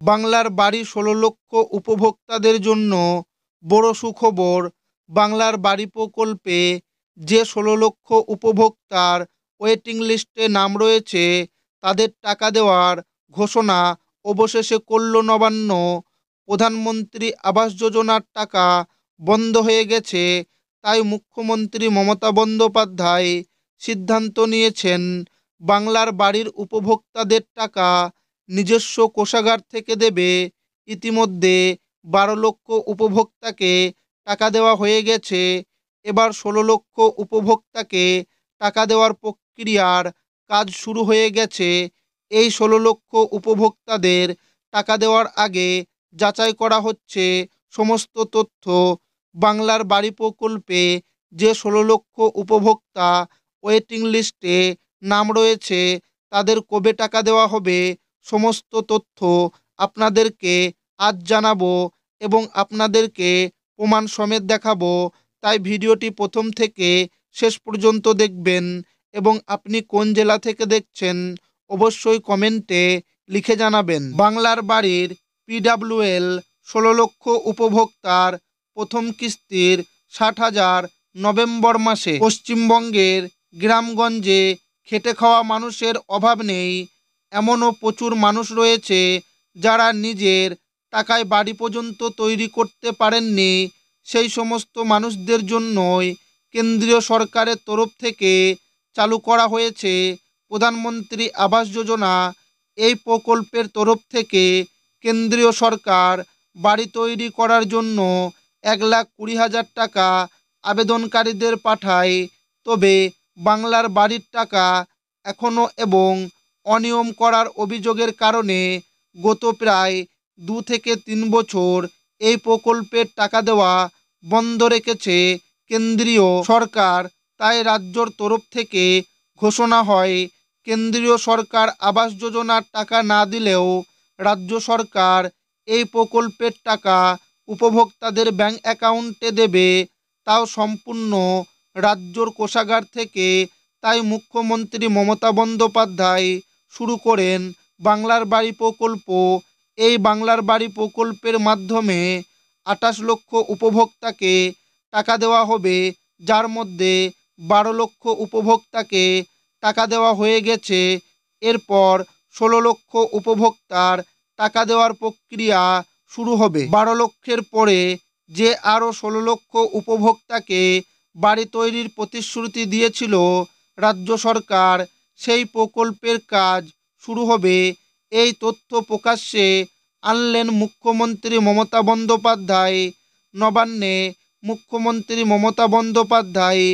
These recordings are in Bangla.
বাংলার বাড়ি ১৬ লক্ষ উপভোক্তাদের জন্য বড় সুখবর। বাংলার বাড়ি প্রকল্পে যে ১৬ লক্ষ উপভোক্তার ওয়েটিং লিস্টে নাম রয়েছে তাদের টাকা দেওয়ার ঘোষণা অবশেষে করল নবান্ন। প্রধানমন্ত্রী আবাস যোজনার টাকা বন্ধ হয়ে গেছে, তাই মুখ্যমন্ত্রী মমতা বন্দ্যোপাধ্যায় সিদ্ধান্ত নিয়েছেন বাংলার বাড়ির উপভোক্তাদের টাকা নিজস্ব কোষাগার থেকে দেবে। ইতিমধ্যে ১২ লক্ষ উপভোক্তাকে টাকা দেওয়া হয়ে গেছে। এবার ১৬ লক্ষ উপভোক্তাকে টাকা দেওয়ার প্রক্রিয়ার কাজ শুরু হয়ে গেছে। এই ১৬ লক্ষ উপভোক্তাদের টাকা দেওয়ার আগে যাচাই করা হচ্ছে সমস্ত তথ্য। বাংলার বাড়ি প্রকল্পে যে ১৬ লক্ষ উপভোক্তা ওয়েটিং লিস্টে নাম রয়েছে তাদের কবে টাকা দেওয়া হবে সমস্ত তথ্য আপনাদেরকে আজ জানাবো এবং আপনাদেরকে প্রমাণ সমেত দেখাবো। তাই ভিডিওটি প্রথম থেকে শেষ পর্যন্ত দেখবেন এবং আপনি কোন জেলা থেকে দেখছেন অবশ্যই কমেন্টে লিখে জানাবেন। বাংলার বাড়ির পিডাব্লিউএল ১৬ লক্ষ উপভোক্তার প্রথম কিস্তির ৬০,০০০ নভেম্বর মাসে। পশ্চিমবঙ্গের গ্রামগঞ্জে খেটে খাওয়া মানুষের অভাব নেই, এমনও প্রচুর মানুষ রয়েছে যারা নিজের টাকায় বাড়ি পর্যন্ত তৈরি করতে পারেননি। সেই সমস্ত মানুষদের জন্যই কেন্দ্রীয় সরকারের তরফ থেকে চালু করা হয়েছে প্রধানমন্ত্রী আবাস যোজনা। এই প্রকল্পের তরফ থেকে কেন্দ্রীয় সরকার বাড়ি তৈরি করার জন্য ১,২০,০০০ টাকা আবেদনকারীদের পাঠায়। তবে বাংলার বাড়ির টাকা এখনও এবং অনিয়ম করার অভিযোগের কারণে গত প্রায় ২ থেকে ৩ বছর এই প্রকল্পের টাকা দেওয়া বন্ধ রেখেছে কেন্দ্রীয় সরকার। তাই রাজ্যর তরফ থেকে ঘোষণা হয় কেন্দ্রীয় সরকার আবাস যোজনার টাকা না দিলেও রাজ্য সরকার এই প্রকল্পের টাকা উপভোক্তাদের ব্যাংক অ্যাকাউন্টে দেবে, তাও সম্পূর্ণ রাজ্যর কোষাগার থেকে। তাই মুখ্যমন্ত্রী মমতা বন্দ্যোপাধ্যায় শুরু করেন বাংলার বাড়ি প্রকল্প। এই বাংলার বাড়ি প্রকল্পের মাধ্যমে ২৮ লক্ষ উপভোক্তাকে টাকা দেওয়া হবে, যার মধ্যে ১২ লক্ষ উপভোক্তাকে টাকা দেওয়া হয়ে গেছে। এরপর ১৬ লক্ষ উপভোক্তার টাকা দেওয়ার প্রক্রিয়া শুরু হবে। ১২ লক্ষের পরে যে আরও ১৬ লক্ষ উপভোক্তাকে বাড়ি তৈরির প্রতিশ্রুতি দিয়েছিল রাজ্য সরকার, সেই প্রকল্পের কাজ শুরু হবে। এই তথ্য প্রকাশ্যে আনলেন মুখ্যমন্ত্রী মমতা বন্দ্যোপাধ্যায় নবান্নে। মুখ্যমন্ত্রী মমতা বন্দ্যোপাধ্যায়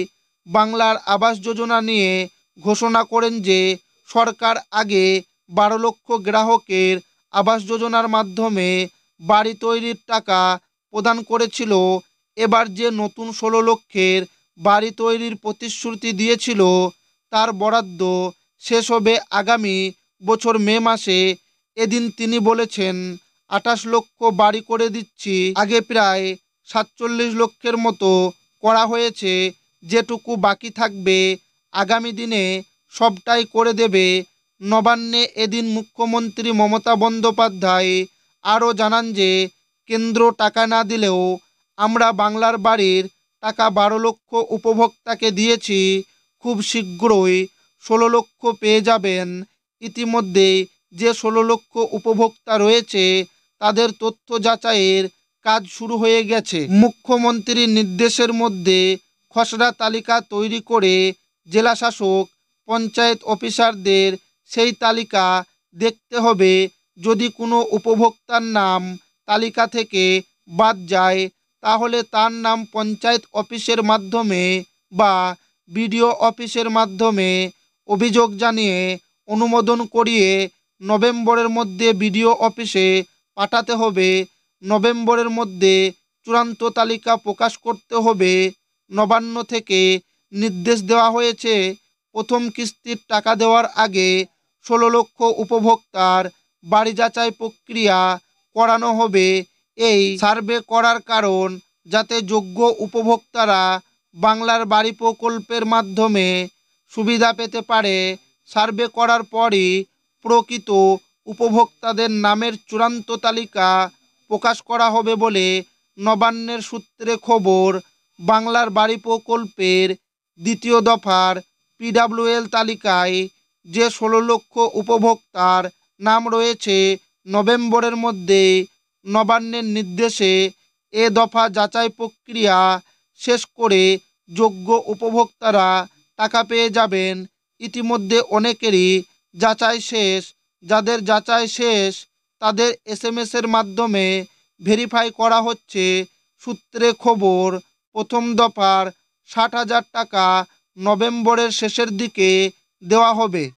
বাংলার আবাস যোজনা নিয়ে ঘোষণা করেন যে সরকার আগে ১২ লক্ষ গ্রাহকের আবাস যোজনার মাধ্যমে বাড়ি তৈরির টাকা প্রদান করেছিল। এবার যে নতুন ১৬ লক্ষের বাড়ি তৈরির প্রতিশ্রুতি দিয়েছিল তার বরাদ্দ শেষ হবে আগামী বছর মে মাসে। এদিন তিনি বলেছেন ২৮ লক্ষ বাড়ি করে দিচ্ছি। আগে প্রায় ৪৭ লক্ষের মতো করা হয়েছে, যেটুকু বাকি থাকবে আগামী দিনে সবটাই করে দেবে। নবান্নে এদিন মুখ্যমন্ত্রী মমতা বন্দ্যোপাধ্যায় আরও জানান যে কেন্দ্র টাকা না দিলেও আমরা বাংলার বাড়ির টাকা ১২ লক্ষ উপভোক্তাকে দিয়েছি, খুব শীঘ্রই ১৬ লক্ষ পেয়ে যাবেন। ইতিমধ্যে যে ১৬ লক্ষ উপভোক্তা রয়েছে তাদের তথ্য যাচাইয়ের কাজ শুরু হয়ে গেছে। মুখ্যমন্ত্রীর নির্দেশের মধ্যে খসড়া তালিকা তৈরি করে জেলাশাসক পঞ্চায়েত অফিসারদের সেই তালিকা দেখতে হবে। যদি কোনো উপভোক্তার নাম তালিকা থেকে বাদ যায় তাহলে তার নাম পঞ্চায়েত অফিসের মাধ্যমে বা বিডিও অফিসের মাধ্যমে অভিযোগ জানিয়ে অনুমোদন করিয়ে নভেম্বরের মধ্যে বিডিও অফিসে পাঠাতে হবে। নভেম্বরের মধ্যে চূড়ান্ত তালিকা প্রকাশ করতে হবে। নবান্ন থেকে নির্দেশ দেওয়া হয়েছে প্রথম কিস্তির টাকা দেওয়ার আগে ১৬ লক্ষ উপভোক্তার বাড়ি যাচাই প্রক্রিয়া করানো হবে। এই সার্ভে করার কারণ যাতে যোগ্য উপভোক্তারা বাংলার বাড়ি প্রকল্পের মাধ্যমে সুবিধা পেতে পারে। সার্ভে করার পরই প্রকৃত উপভোক্তাদের নামের চূড়ান্ত তালিকা প্রকাশ করা হবে বলে নবান্নের সূত্রে খবর। বাংলার বাড়ি প্রকল্পের দ্বিতীয় দফার পিডাব্লিউএল তালিকায় যে 16 লক্ষ উপভোক্তার নাম রয়েছে, নভেম্বরের মধ্যে নবান্নের নির্দেশে এ দফা যাচাই প্রক্রিয়া শেষ করে যোগ্য উপভোক্তারা টাকা পেয়ে যাবেন। ইতিমধ্যে অনেকেরই যাচাই শেষ। যাদের যাচাই শেষ তাদের এসএমএসের মাধ্যমে ভেরিফাই করা হচ্ছে। সূত্রে খবর, প্রথম দফার 60,000 টাকা নভেম্বরের শেষের দিকে দেওয়া হবে।